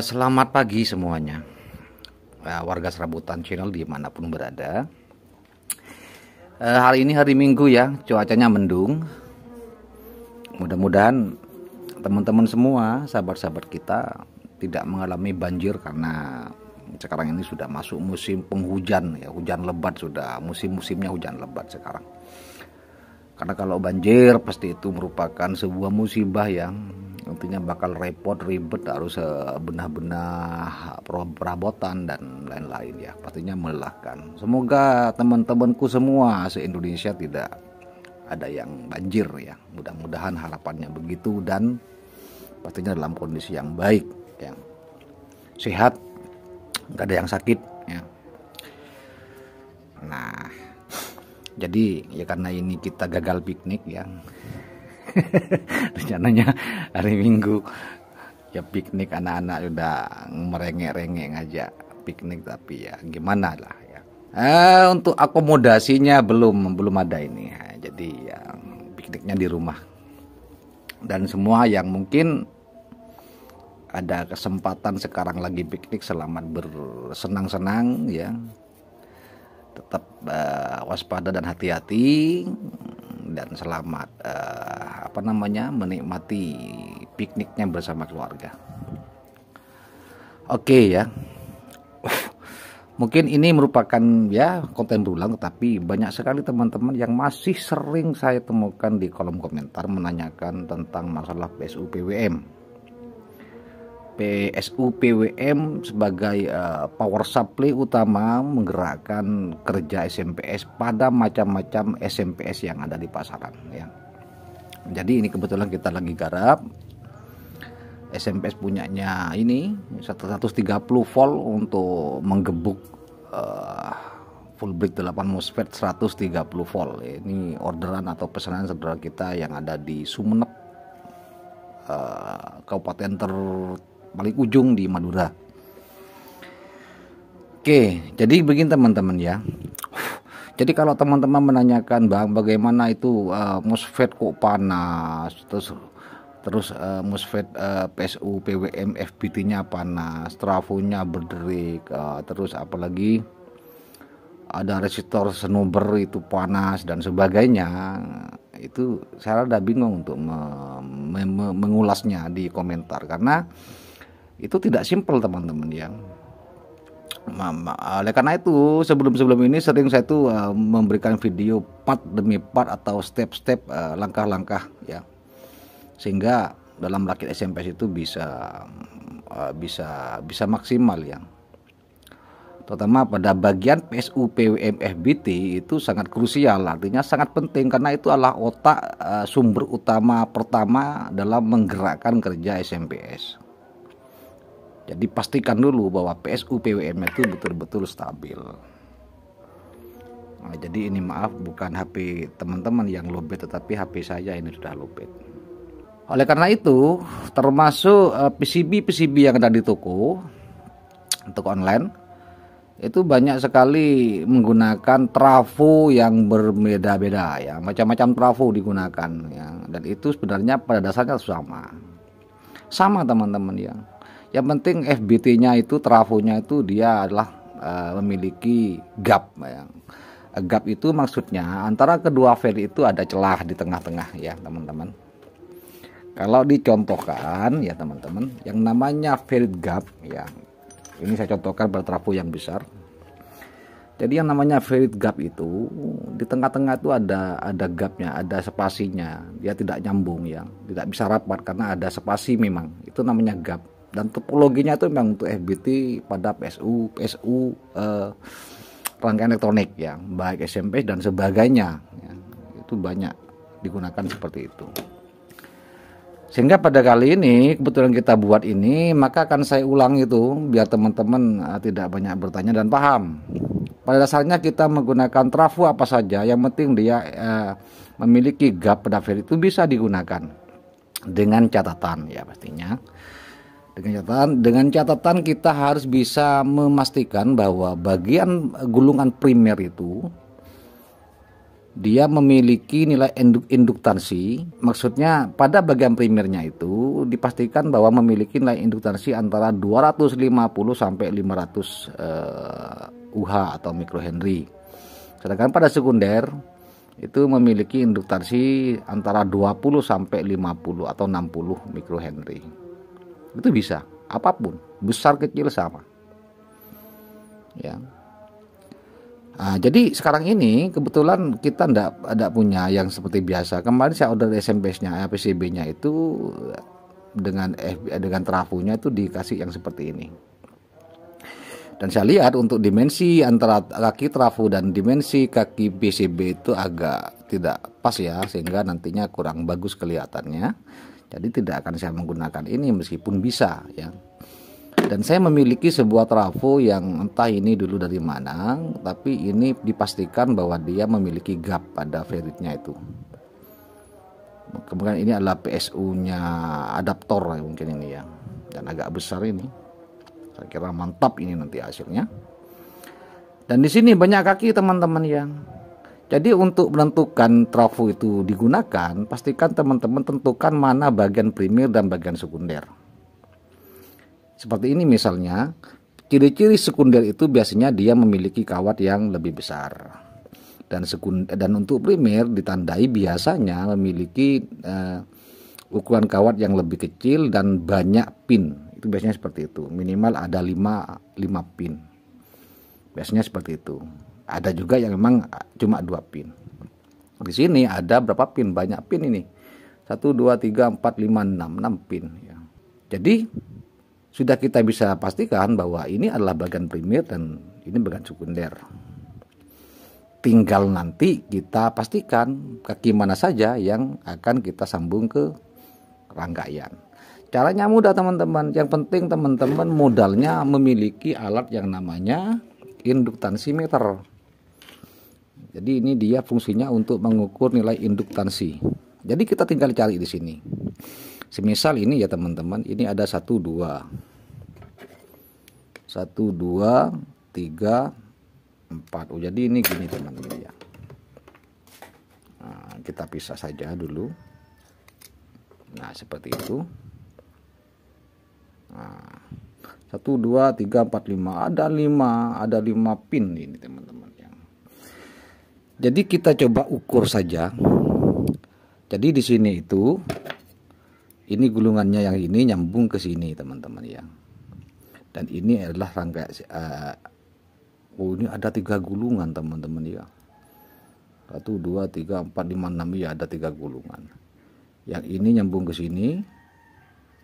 Selamat pagi semuanya, warga Serabutan Channel dimanapun berada. Hari ini hari Minggu ya, cuacanya mendung. Mudah-mudahan teman-teman semua, sahabat-sahabat kita tidak mengalami banjir karena sekarang ini sudah masuk musim penghujan ya, hujan lebat sudah, musim-musimnya hujan lebat sekarang. Karena kalau banjir pasti itu merupakan sebuah musibah yang nantinya bakal repot, ribet, harus benah-benah perabotan dan lain-lain ya, pastinya melelahkan. Semoga teman-temanku semua se-Indonesia tidak ada yang banjir ya, mudah-mudahan harapannya begitu dan pastinya dalam kondisi yang baik ya, sehat, nggak ada yang sakit ya. Nah, jadi ya karena ini kita gagal piknik ya. Rencananya hari Minggu ya piknik, anak-anak udah merengek-rengek ngajak piknik, tapi ya gimana lah ya. Untuk akomodasinya belum ada ini ya, jadi ya pikniknya di rumah. Dan semua yang mungkin ada kesempatan sekarang lagi piknik, selamat bersenang-senang ya. Tetap waspada dan hati-hati, dan selamat menikmati pikniknya bersama keluarga. Oke ya. Mungkin ini merupakan ya konten berulang, tetapi banyak sekali teman-teman yang masih sering saya temukan di kolom komentar menanyakan tentang masalah PSU-PWM. PSU-PWM sebagai power supply utama menggerakkan kerja SMPS pada macam-macam SMPS yang ada di pasaran ya. Jadi ini kebetulan kita lagi garap SMPS punyanya ini 130 volt untuk menggebuk full brick 8 MOSFET 130 volt. Ini orderan atau pesanan saudara kita yang ada di Sumeneb, kabupaten paling ujung di Madura. Oke, jadi begini teman-teman ya. Jadi kalau teman-teman menanyakan, Bang, bagaimana itu MOSFET kok panas, terus MOSFET PSU PWM FBT-nya panas, trafonya berderik, terus apalagi ada resistor snubber itu panas dan sebagainya. Itu saya rada bingung untuk mengulasnya di komentar, karena itu tidak simpel teman-teman ya. Oleh karena itu sebelum ini sering saya tuh memberikan video part demi part atau step-step langkah-langkah ya, sehingga dalam rakit SMPS itu bisa maksimal ya. Terutama pada bagian PSU PWM FBT itu sangat krusial, artinya sangat penting karena itu adalah otak sumber utama pertama dalam menggerakkan kerja SMPS. Jadi pastikan dulu bahwa PSU PWM itu betul-betul stabil. Nah, jadi ini maaf, bukan HP teman-teman yang lowbat, tetapi HP saya ini sudah lowbat. Oleh karena itu, termasuk PCB yang ada di toko untuk online, itu banyak sekali menggunakan trafo yang berbeda-beda ya, macam-macam trafo digunakan ya, dan itu sebenarnya pada dasarnya sama teman-teman ya. Yang penting FBT-nya itu, trafonya itu dia adalah memiliki gap ya. Gap itu maksudnya antara kedua fade itu ada celah di tengah-tengah ya teman-teman. Kalau dicontohkan ya teman-teman, yang namanya fade gap ya, ini saya contohkan pada trafo yang besar. Jadi yang namanya fade gap itu di tengah-tengah itu ada gapnya, ada spasinya, dia tidak nyambung ya, tidak bisa rapat karena ada spasi, memang itu namanya gap. Dan topologinya itu memang untuk FBT pada PSU rangkaian elektronik ya, baik SMP dan sebagainya ya, itu banyak digunakan seperti itu. Sehingga pada kali ini kebetulan kita buat ini, maka akan saya ulang itu biar teman-teman tidak banyak bertanya dan paham. Pada dasarnya kita menggunakan trafo apa saja, yang penting dia memiliki gap pada fade itu bisa digunakan dengan catatan ya pastinya. Dengan catatan kita harus bisa memastikan bahwa bagian gulungan primer itu dia memiliki nilai induktansi, maksudnya pada bagian primernya itu dipastikan bahwa memiliki nilai induktansi antara 250 sampai 500 UH atau mikrohenry. Sedangkan pada sekunder itu memiliki induktansi antara 20 sampai 50 atau 60 mikrohenry. Itu bisa, apapun, besar kecil sama. Ya. Nah, jadi sekarang ini kebetulan kita tidak punya yang seperti biasa. Kemarin saya order SMP-nya, PCB-nya itu dengan trafonya itu dikasih yang seperti ini. Dan saya lihat untuk dimensi antara kaki trafo dan dimensi kaki PCB itu agak tidak pas ya, sehingga nantinya kurang bagus kelihatannya. Jadi tidak akan saya menggunakan ini meskipun bisa ya. Dan saya memiliki sebuah trafo yang entah ini dulu dari mana, tapi ini dipastikan bahwa dia memiliki gap pada feritnya itu. Kemudian ini adalah PSU-nya adaptor mungkin ini ya, dan agak besar ini. Saya kira mantap ini nanti hasilnya. Dan di sini banyak kaki teman-teman yang. Jadi untuk menentukan trafo itu digunakan, pastikan teman-teman tentukan mana bagian primer dan bagian sekunder. Seperti ini misalnya, ciri-ciri sekunder itu biasanya dia memiliki kawat yang lebih besar. Dan untuk primer ditandai biasanya memiliki ukuran kawat yang lebih kecil dan banyak pin. Itu biasanya seperti itu. Minimal ada 5 pin. Biasanya seperti itu. Ada juga yang memang cuma 2 pin. Di sini ada berapa pin? Banyak pin ini. 1, 2, 3, 4, 5, 6 pin ya. Jadi sudah kita bisa pastikan bahwa ini adalah bagian primer dan ini bagian sekunder. Tinggal nanti kita pastikan kaki mana saja yang akan kita sambung ke rangkaian. Caranya mudah teman-teman. Yang penting teman-teman modalnya memiliki alat yang namanya induktansimeter. Jadi ini dia fungsinya untuk mengukur nilai induktansi. Jadi kita tinggal cari di sini. Semisal ini ya teman-teman, ini ada 1, 2, 3, 4. Oh, jadi ini gini teman-teman ya. Nah, kita pisah saja dulu. Nah, seperti itu. Nah, 1, 2, 3, 4, 5. Ada 5 pin ini teman-teman ya. Jadi kita coba ukur saja. Jadi di sini itu ini gulungannya yang ini nyambung ke sini teman-teman ya. Dan ini adalah rangkaian. Oh, ini ada 3 gulungan teman-teman ya. 1, 2, 3, 4, 5, 6 ya, ada 3 gulungan. Yang ini nyambung ke sini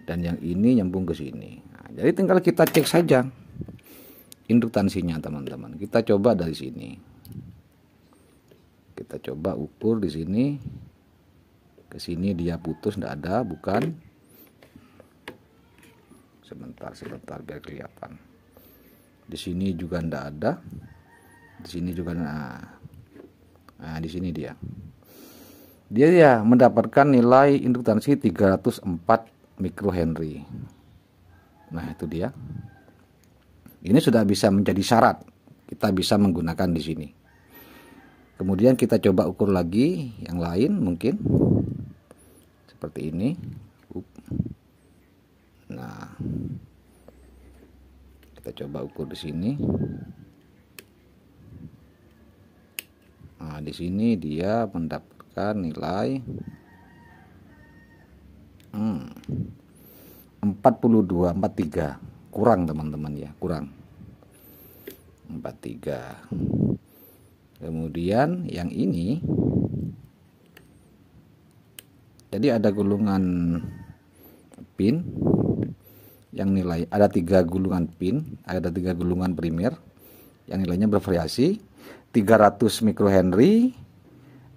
dan yang ini nyambung ke sini. Nah, jadi tinggal kita cek saja induktansinya teman-teman. Kita coba dari sini. Kita coba ukur di sini. Ke sini dia putus, tidak ada, bukan. Sebentar biar kelihatan. Di sini juga tidak ada. Di sini juga nah di sini dia. Dia ya mendapatkan nilai induktansi 304 mikrohenry. Nah, itu dia. Ini sudah bisa menjadi syarat. Kita bisa menggunakan di sini. Kemudian kita coba ukur lagi yang lain mungkin. Seperti ini. Nah, kita coba ukur di sini. Nah, di sini dia mendapatkan nilai 43, kurang teman-teman ya, kurang 43. Kemudian yang ini, jadi ada gulungan pin yang nilai, ada 3 gulungan pin, ada 3 gulungan primer yang nilainya bervariasi 300 mikrohenry,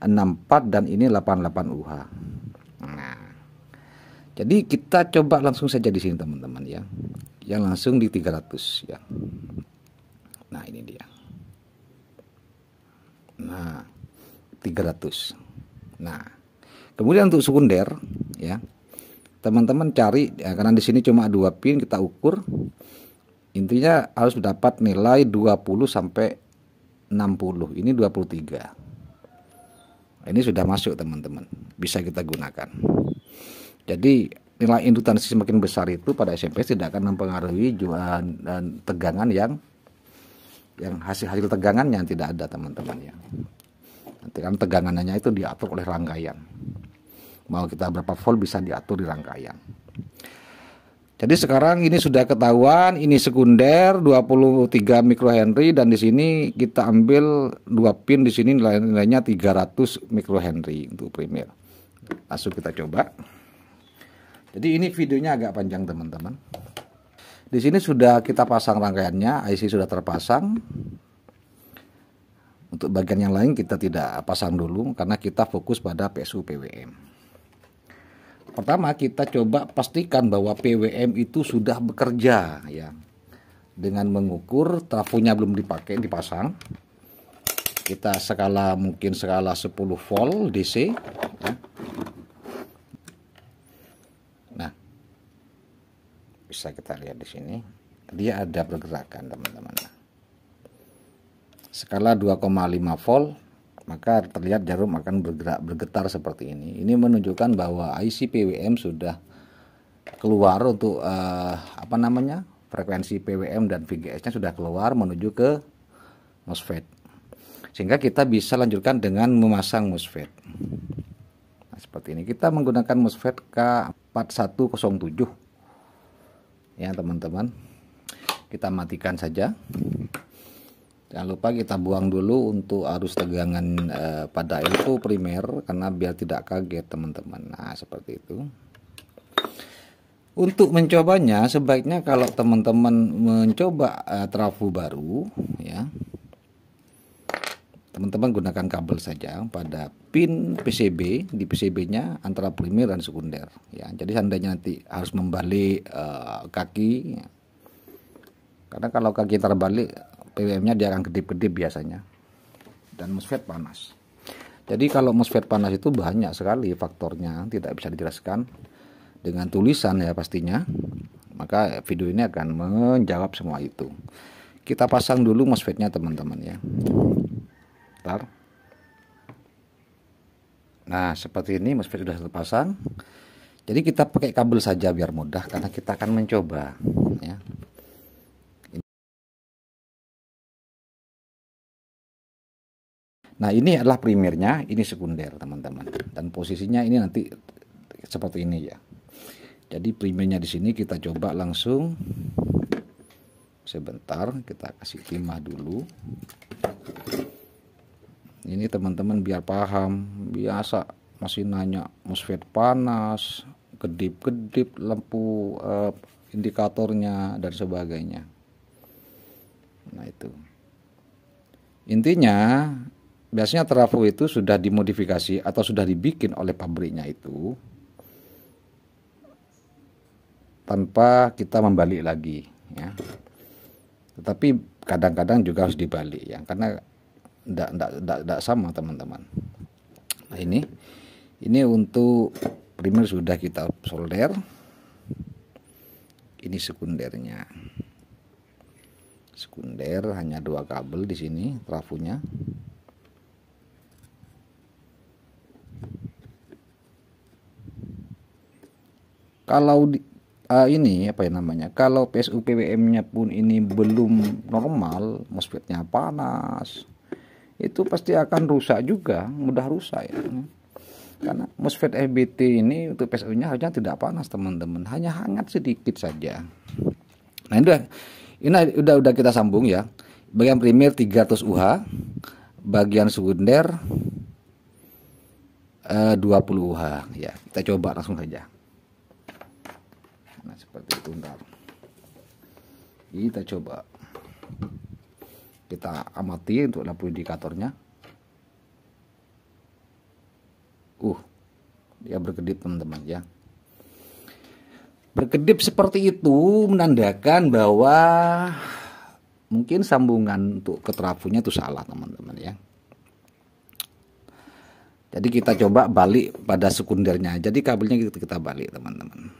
64 dan ini 88 UH. Nah, jadi kita coba langsung saja di sini teman-teman ya, yang langsung di 300 ya. Nah, ini dia. Nah, 300. Nah, kemudian untuk sekunder ya, teman-teman cari ya, karena di sini cuma 2 pin, kita ukur. Intinya harus dapat nilai 20 sampai 60. Ini 23. Ini sudah masuk teman-teman, bisa kita gunakan. Jadi nilai indutansi semakin besar itu pada SMP tidak akan mempengaruhi dan tegangan yang hasil tegangannya tidak ada teman-teman ya. Nanti kan tegangannya itu diatur oleh rangkaian. Mau kita berapa volt bisa diatur di rangkaian. Jadi sekarang ini sudah ketahuan, ini sekunder 23 mikrohenry dan di sini kita ambil 2 pin, di sini nilainya 300 mikrohenry untuk primer. Langsung kita coba. Jadi ini videonya agak panjang teman-teman. Di sini sudah kita pasang rangkaiannya, IC sudah terpasang. Untuk bagian yang lain kita tidak pasang dulu karena kita fokus pada PSU PWM. Pertama kita coba pastikan bahwa PWM itu sudah bekerja ya. Dengan mengukur trafonya belum dipasang. Kita mungkin skala 10 volt DC ya. Nah, bisa kita lihat di sini dia ada pergerakan teman-teman. Skala 2,5 volt, maka terlihat jarum akan bergetar seperti ini. Ini menunjukkan bahwa IC PWM sudah keluar untuk frekuensi PWM dan VGS-nya sudah keluar menuju ke MOSFET. Sehingga kita bisa lanjutkan dengan memasang MOSFET. Nah, seperti ini kita menggunakan MOSFET K4107. Ya, teman-teman. Kita matikan saja. Jangan lupa kita buang dulu untuk arus tegangan pada LV primer karena biar tidak kaget teman-teman. Nah, seperti itu. Untuk mencobanya sebaiknya kalau teman-teman mencoba trafo baru ya. Teman-teman gunakan kabel saja pada pin PCB, di PCB-nya antara primer dan sekunder ya. Jadi seandainya nanti harus membalik kaki ya. Karena kalau kaki terbalik PWM-nya dia akan kedip-kedip biasanya. Dan MOSFET panas. Jadi kalau MOSFET panas itu banyak sekali faktornya, tidak bisa dijelaskan dengan tulisan ya pastinya. Maka video ini akan menjawab semua itu. Kita pasang dulu MOSFET-nya teman-teman ya. Bentar. Nah, seperti ini MOSFET sudah terpasang. Jadi kita pakai kabel saja biar mudah karena kita akan mencoba ya. Nah, ini adalah primernya, ini sekunder teman-teman. Dan posisinya ini nanti seperti ini ya. Jadi primernya di sini kita coba langsung. Sebentar, kita kasih timah dulu. Ini teman-teman biar paham. Biasa masih nanya MOSFET panas, kedip-kedip lampu indikatornya dan sebagainya. Nah, itu. Intinya biasanya trafo itu sudah dimodifikasi atau sudah dibikin oleh pabriknya itu tanpa kita membalik lagi ya. Tetapi kadang-kadang juga harus dibalik ya karena tidak sama teman-teman. Nah, ini untuk primer sudah kita solder. Ini sekundernya. Sekunder hanya 2 kabel di sini trafonya. Kalau ini apa ya namanya? Kalau PSU PWM-nya pun ini belum normal, MOSFET-nya panas, itu pasti akan rusak juga, mudah rusak ya. Karena MOSFET FBT ini untuk PSU-nya harusnya tidak panas teman-teman, hanya hangat sedikit saja. Nah, ini udah kita sambung ya. Bagian primer 300 UH, bagian sekunder 20 UH ya. Kita coba langsung saja. Nah, seperti itu ntar. Kita coba. Kita amati untuk lampu indikatornya. Dia berkedip teman-teman ya. Berkedip seperti itu menandakan bahwa mungkin sambungan untuk ke trafonya itu salah teman-teman ya. Jadi kita coba balik pada sekundernya. Jadi kabelnya kita balik teman-teman.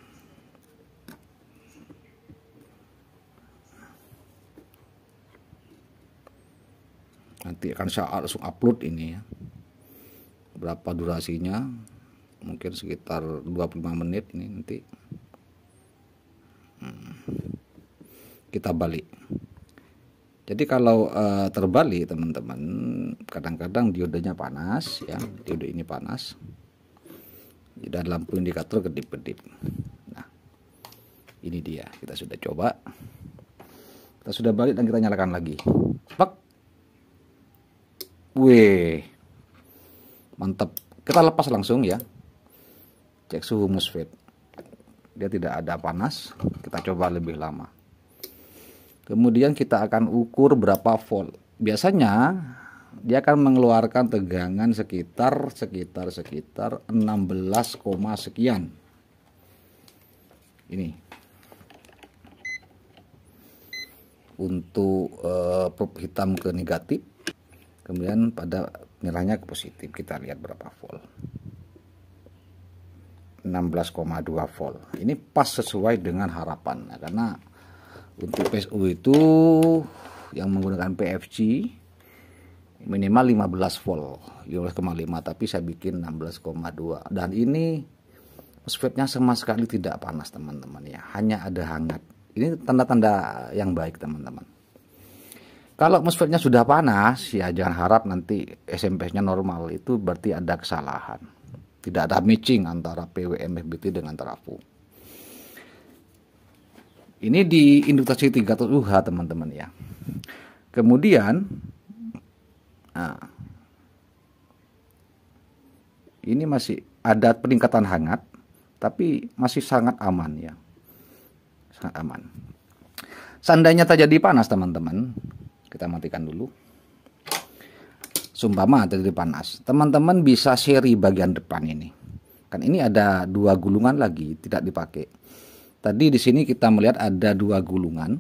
Nanti akan saya langsung upload ini ya. berapa durasinya, mungkin sekitar 25 menit ini nanti. Kita balik. Jadi kalau terbalik teman-teman, kadang-kadang diodenya panas ya, diode ini panas dan lampu indikator kedip-kedip. Nah ini dia, kita sudah coba, kita sudah balik dan kita nyalakan lagi. Pak, wih, mantap. Kita lepas langsung ya, cek suhu MOSFET, dia tidak ada panas. Kita coba lebih lama. Kemudian kita akan ukur berapa volt. Biasanya dia akan mengeluarkan tegangan sekitar 16, sekian. Ini untuk probe hitam ke negatif, kemudian pada merahnya ke positif. Kita lihat berapa volt. 16,2 volt. Ini pas sesuai dengan harapan, karena untuk PSU itu yang menggunakan PFC minimal 15 volt, 15,5, tapi saya bikin 16,2. Dan ini MOSFET-nya sama sekali tidak panas teman-teman ya, hanya ada hangat. Ini tanda-tanda yang baik teman-teman. Kalau MOSFET-nya sudah panas ya jangan harap nanti SMP-nya normal, itu berarti ada kesalahan. Tidak ada matching antara PWM FBT dengan trafo. Ini di induksi 300 UH teman-teman ya. Kemudian ini masih ada peningkatan hangat, tapi masih sangat aman ya, sangat aman. Seandainya terjadi panas teman-teman, kita matikan dulu. Sumpama terjadi panas, teman-teman bisa seri bagian depan ini. Kan ini ada 2 gulungan lagi tidak dipakai. Tadi di sini kita melihat ada 2 gulungan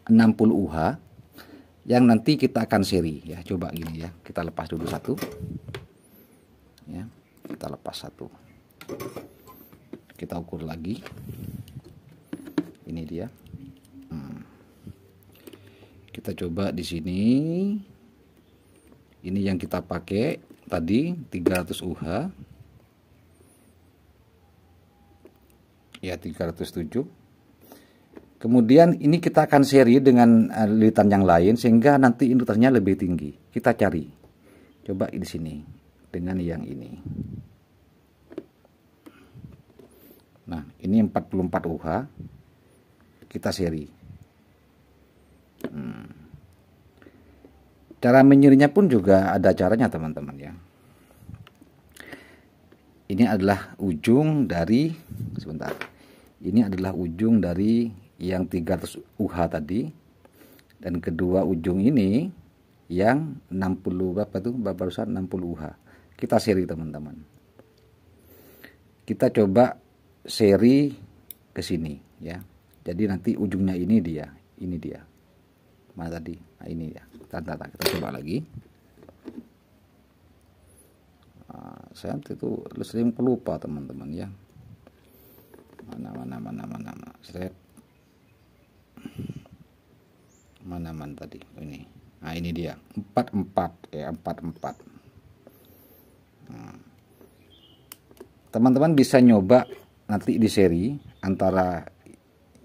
60 UH yang nanti kita akan seri ya. Coba gini ya, kita lepas dulu satu ya, kita lepas satu, kita ukur lagi. Ini dia. Kita coba di sini. Ini yang kita pakai tadi 300 UH ya, 307. Kemudian ini kita akan seri dengan lilitan yang lain sehingga nanti induksinya lebih tinggi. Kita cari, coba di sini dengan yang ini. Nah ini 44 UH, kita seri. Cara menyerinya pun juga ada caranya teman-teman ya. Ini adalah ujung dari, sebentar, ini adalah ujung dari yang 300 UH tadi, dan kedua ujung ini yang 60 berapa tuh barusan, 60 UH. Kita seri teman-teman. Kita coba seri ke sini ya. Jadi nanti ujungnya ini dia, ini dia. Mana tadi? Nah, ini ya. Kita coba lagi. Saya itu sering pelupa teman-teman ya. Mana tadi ini. Nah ini dia 44 ya, 44. Teman-teman bisa nyoba nanti di seri antara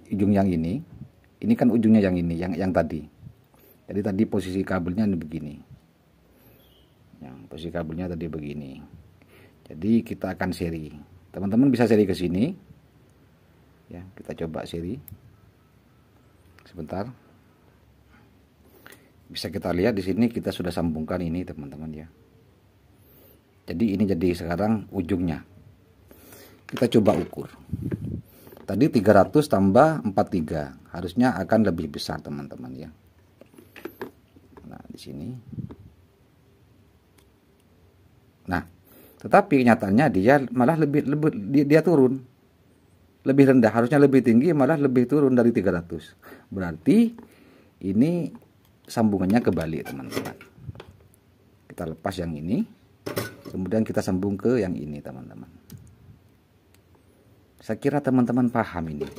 ujung yang ini kan ujungnya yang ini, yang tadi. Jadi tadi posisi kabelnya begini. Yang posisi kabelnya tadi begini. Jadi kita akan seri. Teman-teman bisa seri ke sini. Ya, kita coba seri. Sebentar. Bisa kita lihat di sini kita sudah sambungkan ini teman-teman ya. Jadi ini jadi sekarang ujungnya. Kita coba ukur. Tadi 300 tambah 43, harusnya akan lebih besar teman-teman ya. Nah, di sini. Nah, tetapi kenyataannya dia malah lebih dia turun. Lebih rendah, harusnya lebih tinggi, malah lebih turun dari 300. Berarti ini sambungannya kebalik teman-teman. Kita lepas yang ini, kemudian kita sambung ke yang ini teman-teman. Saya kira teman-teman paham ini.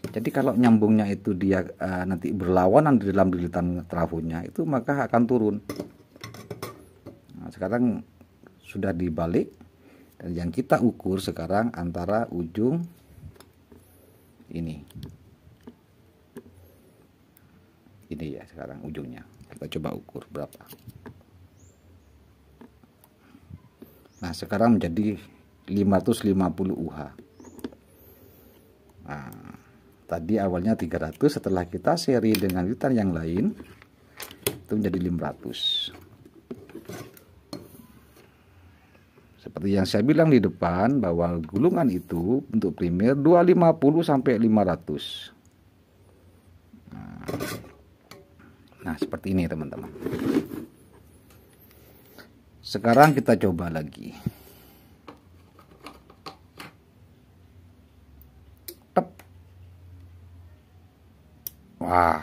Jadi kalau nyambungnya itu dia nanti berlawanan di dalam lilitan trafonya itu, maka akan turun. Nah, sekarang sudah dibalik, dan yang kita ukur sekarang antara ujung ini ya, sekarang ujungnya kita coba ukur berapa. Nah sekarang menjadi 550 UH. Nah, tadi awalnya 300, setelah kita seri dengan liter yang lain itu menjadi 500. Seperti yang saya bilang di depan bahwa gulungan itu untuk primer 250 sampai 500. Nah, seperti ini teman-teman. Sekarang kita coba lagi. Tep. Wah.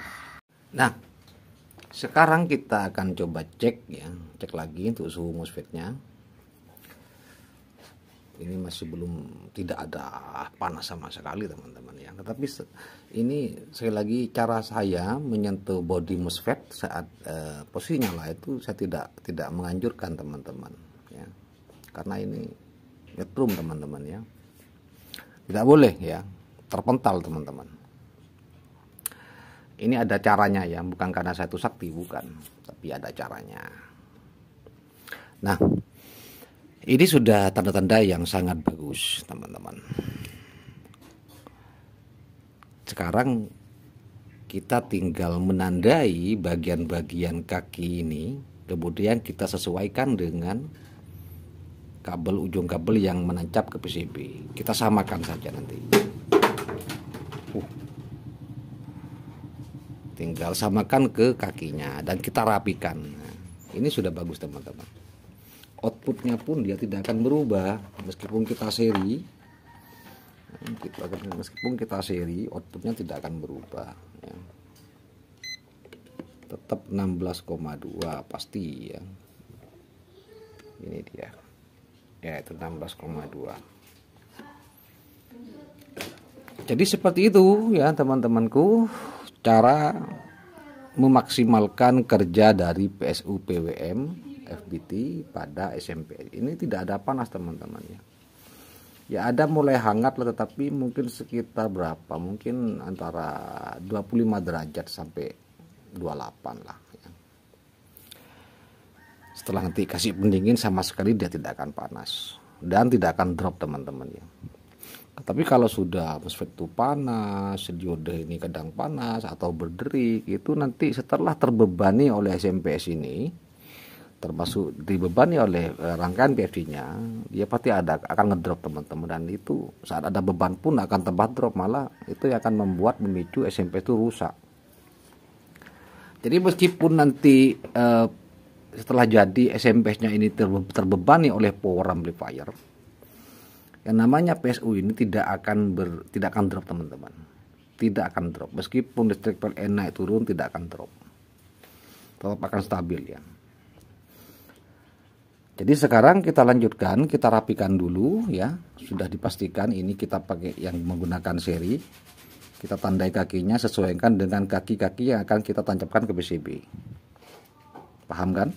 Nah, sekarang kita akan coba cek ya, cek lagi untuk suhu MOSFET-nya. Ini masih tidak ada panas sama sekali teman-teman ya. Tetapi ini sekali lagi cara saya menyentuh body MOSFET saat posisi nyala itu saya tidak menganjurkan teman-teman ya. Karena ini nyetrum teman-teman ya. Tidak boleh ya, terpental teman-teman. Ini ada caranya ya, bukan karena saya itu sakti, bukan, tapi ada caranya. Nah, ini sudah tanda-tanda yang sangat bagus teman-teman. Sekarang kita tinggal menandai bagian-bagian kaki ini, kemudian kita sesuaikan dengan kabel, ujung kabel yang menancap ke PCB. Kita samakan saja nanti. Tinggal samakan ke kakinya dan kita rapikan. Nah, ini sudah bagus teman-teman. Outputnya pun dia tidak akan berubah meskipun kita seri. Meskipun kita seri, outputnya tidak akan berubah ya. Tetap 16,2 pasti ya. Ini dia ya, itu 16,2. Jadi seperti itu ya teman-temanku, cara memaksimalkan kerja dari PSU PWM FBT pada SMP. Ini tidak ada panas teman-teman ya. Ya ada mulai hangat lah, tetapi mungkin sekitar berapa? Mungkin antara 25 derajat sampai 28 lah ya. Setelah nanti kasih pendingin sama sekali dia tidak akan panas dan tidak akan drop teman-teman ya. Tapi kalau sudah MOSFET itu panas, diode ini kadang panas atau berderik, itu nanti setelah terbebani oleh SMPS ini, termasuk dibebani oleh rangkaian PFD-nya, dia pasti akan ngedrop teman-teman, dan itu saat ada beban pun akan tempat drop, malah itu yang akan membuat memicu SMP itu rusak. Jadi meskipun nanti setelah jadi SMPS-nya ini terbebani oleh power amplifier, yang namanya PSU ini tidak akan drop teman-teman, tidak akan drop meskipun listrik PLN naik turun, tidak akan drop, tetap akan stabil ya. Jadi sekarang kita lanjutkan, kita rapikan dulu ya. Sudah dipastikan ini kita pakai yang menggunakan seri. Kita tandai kakinya, sesuaikan dengan kaki-kaki yang akan kita tancapkan ke PCB. Paham kan?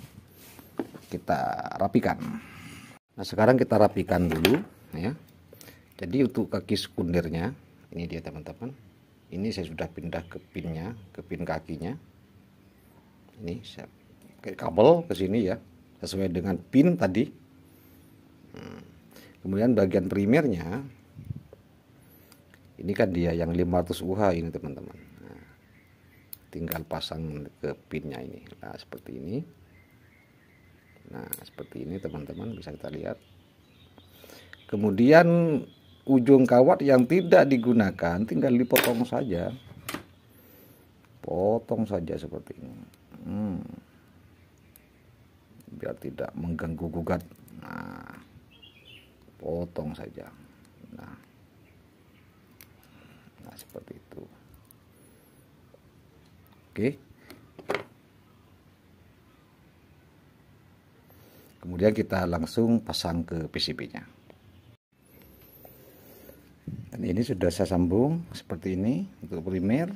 Kita rapikan. Nah sekarang kita rapikan dulu ya. Jadi untuk kaki sekundernya, ini dia teman-teman. Ini saya sudah pindah ke pinnya, ke pin kakinya. Ini saya pakai kabel ke sini ya, sesuai dengan pin tadi. Kemudian bagian primernya, ini kan dia yang 500 UH ini teman-teman. Nah, tinggal pasang ke pinnya ini. Nah seperti ini. Nah seperti ini teman-teman, bisa kita lihat. Kemudian ujung kawat yang tidak digunakan tinggal dipotong saja, potong saja seperti ini, biar tidak mengganggu gugat. Nah potong saja. Nah seperti itu. Oke. Kemudian kita langsung pasang ke PCB-nya. Dan ini sudah saya sambung seperti ini untuk primer,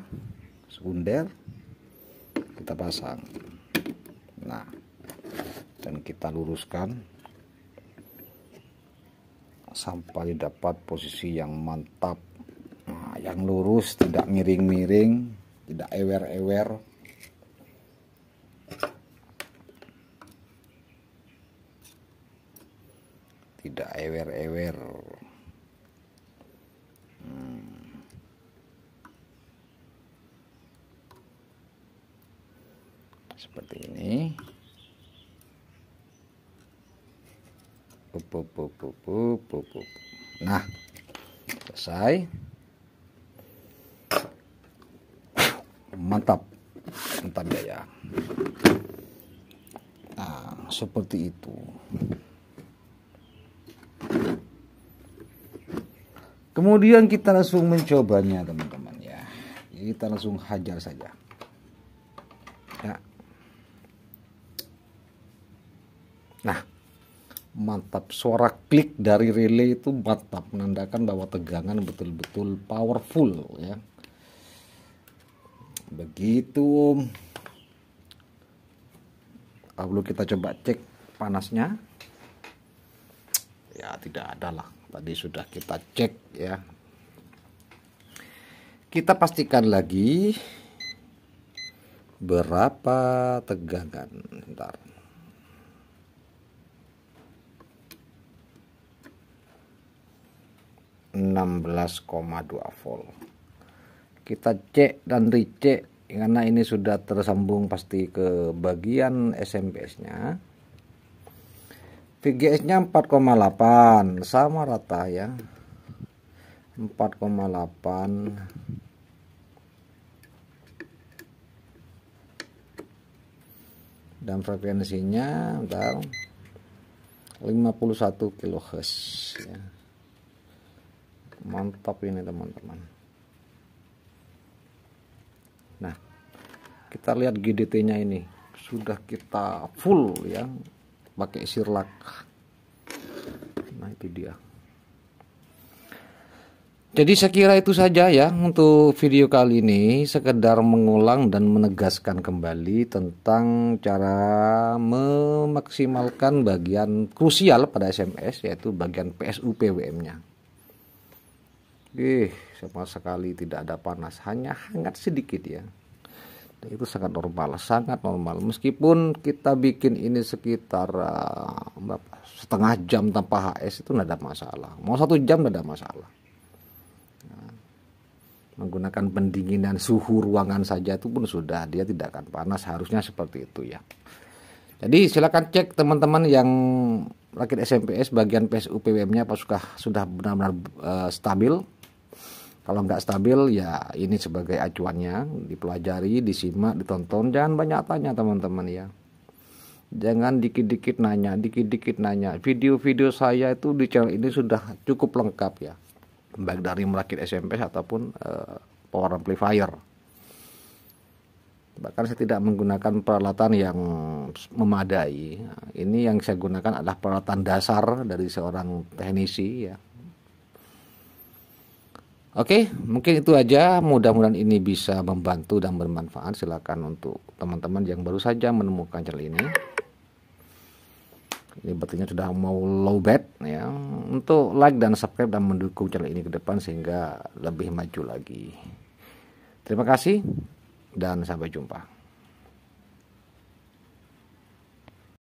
sekunder kita pasang. Nah, dan kita luruskan sampai dapat posisi yang mantap, nah, yang lurus, tidak miring-miring, tidak ewer-ewer. Tidak ewer-ewer. Seperti ini. Nah, selesai. Mantap. Mantap ya. Nah, seperti itu. Kemudian kita langsung mencobanya, teman-teman ya. Kita langsung hajar saja. Ya. Nah, mantap, suara klik dari relay itu mantap, menandakan bahwa tegangan betul-betul powerful ya. Begitu. Lalu kita coba cek panasnya. Ya, tidak ada lah. Tadi sudah kita cek ya. Kita pastikan lagi berapa tegangan. Bentar. ,2 volt. Kita cek dan dicek karena ini sudah tersambung pasti ke bagian SMPS-nya. VGS-nya 4,8 sama rata ya. 4,8. Dan frekuensinya bentar, 51 kHz ya. Mantap ini teman-teman. Nah, kita lihat GDT-nya ini sudah kita full ya, pakai sirlak. Nah, itu dia. Jadi saya kira itu saja ya untuk video kali ini, sekedar mengulang dan menegaskan kembali tentang cara memaksimalkan bagian krusial pada SMS, yaitu bagian PSU PWM-nya. Sama sekali tidak ada panas, hanya hangat sedikit ya. Dan itu sangat normal, sangat normal. Meskipun kita bikin ini sekitar setengah jam tanpa HS itu tidak ada masalah. Mau 1 jam tidak ada masalah. Menggunakan pendinginan suhu ruangan saja itu pun sudah, dia tidak akan panas, harusnya seperti itu ya. Jadi silakan cek teman-teman yang rakit SMPS bagian PSU PWM-nya apakah sudah benar-benar stabil. Kalau nggak stabil ya ini sebagai acuannya, dipelajari, disimak, ditonton, jangan banyak tanya teman-teman ya. Jangan dikit-dikit nanya, dikit-dikit nanya. Video-video saya itu di channel ini sudah cukup lengkap ya, baik dari merakit SMPS ataupun power amplifier. Bahkan saya tidak menggunakan peralatan yang memadai. Ini yang saya gunakan adalah peralatan dasar dari seorang teknisi ya. Oke, mungkin itu aja. Mudah-mudahan ini bisa membantu dan bermanfaat. Silakan untuk teman-teman yang baru saja menemukan channel ini. Ini berarti sudah mau low bat ya. Untuk like dan subscribe dan mendukung channel ini ke depan sehingga lebih maju lagi. Terima kasih dan sampai jumpa.